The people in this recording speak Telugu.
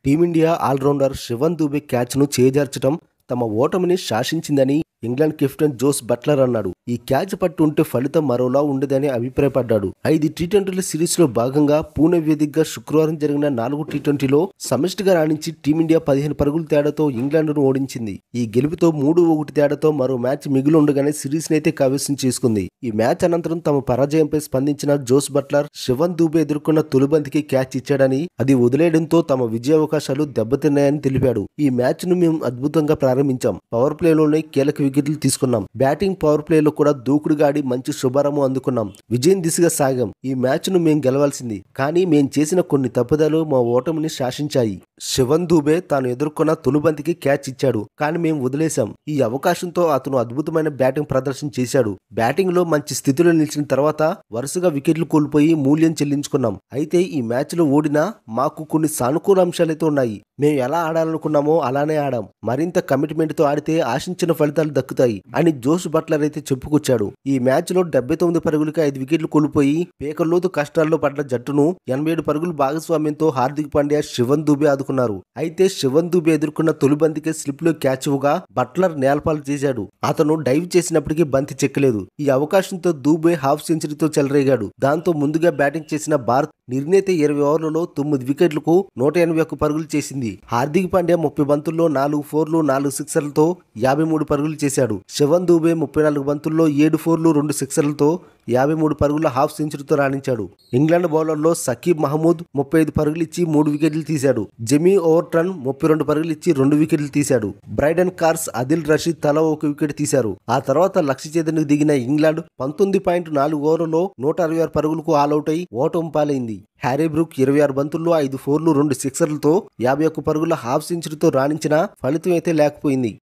టీమిండియా ఆల్రౌండర్ శివన్ దూబే క్యాచ్ను చేజార్చడం తమ ఓటమిని శాసించిందని ఇంగ్లాండ్ కెప్టెన్ జోస్ బట్లర్ అన్నాడు. ఈ క్యాచ్ పట్టు ఉంటే ఫలితం మరోలా ఉండేదని అభిప్రాయపడ్డాడు. 5 టీ20ల సిరీస్ లో భాగంగా పూణె వేదికగా శుక్రవారం జరిగిన 4 టీ20లో సమిష్టిగా రాణించి టీమిండియా 15 పరుగుల తేడాతో ఇంగ్లాండ్ను ఓడించింది. ఈ గెలుపుతో 3-1 తేడాతో మరో మ్యాచ్ మిగిలి ఉండగానే సిరీస్ నైతే కైవసం చేసుకుంది. ఈ మ్యాచ్ అనంతరం తమ పరాజయంపై స్పందించిన జోస్ బట్లర్ శివన్ దూబే ఎదుర్కొన్న తొలిబంతికి క్యాచ్ ఇచ్చాడని, అది వదిలేయడంతో తమ విజయావకాశాలు దెబ్బతిన్నాయని తెలిపాడు. ఈ మ్యాచ్ ను మేము అద్భుతంగా ప్రారంభించాం. పవర్ ప్లేలోనే కీలక వికెట్లు తీసుకున్నాం. బ్యాటింగ్ పవర్ ప్లేలో కూడా దూకుడుగా ఆడి మంచి శుభారంభం అందుకున్నాం. విజయం దిశగా సాగాం. ఈ మ్యాచ్ ను మేం గెలవాల్సింది, కానీ మేం చేసిన కొన్ని తప్పుదలు మా ఓటమిని శాసించాయి. శివన్ దూబే తాను ఎదుర్కొన్న తొలిబంతికి క్యాచ్ ఇచ్చాడు, కానీ మేం వదిలేశాం. ఈ అవకాశంతో అతను అద్భుతమైన బ్యాటింగ్ ప్రదర్శన చేశాడు. బ్యాటింగ్ లో మంచి స్థితిలో నిలిచిన తర్వాత వరుసగా వికెట్లు కోల్పోయి మూల్యం చెల్లించుకున్నాం. అయితే ఈ మ్యాచ్ లో ఓడినా మాకు కొన్ని సానుకూల అంశాలైతే ఉన్నాయి. మేము ఎలా ఆడాలనుకున్నామో అలానే ఆడాం. మరింత కమిట్మెంట్ తో ఆడితే ఆశించిన ఫలితాలు దక్కుతాయి అని జోస్ బట్లర్ అయితే చెప్పుకొచ్చాడు. ఈ మ్యాచ్ లో 79 పరుగులకి 5 వికెట్లు కోల్పోయి పేకల్లోతు కష్టాల్లో పడ్డ జట్టును 87 పరుగుల భాగస్వామ్యంతో హార్దిక్ పాండ్యా, శివన్ దూబే ఆదుకున్నారు. అయితే శివన్ దూబే ఎదుర్కొన్న తొలి బంతికే స్లిప్ లో క్యాచ్ ఇవ్వగా బట్లర్ నేలపాలు చేశాడు. అతను డైవ్ చేసినప్పటికీ బంతి చెక్కలేదు. ఈ అవకాశంతో దూబే హాఫ్ సెంచరీతో చెలరేగాడు. దాంతో ముందుగా బ్యాటింగ్ చేసిన భారత్ నిర్ణీత 20 ఓవర్లలో 9 వికెట్లకు 181 పరుగులు చేసింది. హార్దిక్ పాండ్యా 30 బంతుల్లో 4 ఫోర్లు 4 సిక్సర్లతో 53 పరుగులు చేశాడు. శివన్ దూబే 34 బంతుల్లో 7 ఫోర్లు 2 సిక్సర్లతో 53 పరుగుల హాఫ్ సెంచరీతో రాణించాడు. ఇంగ్లాండ్ బౌలర్లో సకీబ్ మహమూద్ 35 పరుగులు ఇచ్చి 3 వికెట్లు తీశాడు. జెమీ ఓవర్టన్ 32 పరుగులు ఇచ్చి 2 వికెట్లు తీశాడు. బ్రైడన్ కార్స్, ఆదిల్ రషీద్ తలా 1 వికెట్ తీశారు. ఆ తర్వాత లక్ష్య ఛేదనకు దిగిన ఇంగ్లాండ్ 19.4 ఓవర్లలో 166 పరుగులకు ఆలౌట్ అయి ఓటమి పాలైంది. హ్యారీ బ్రూక్ 26 బంతుల్లో 5 ఫోర్లు 2 సిక్సర్లతో 51 పరుగుల హాఫ్ సెంచరీతో రాణించిన ఫలితం అయితే లేకపోయింది.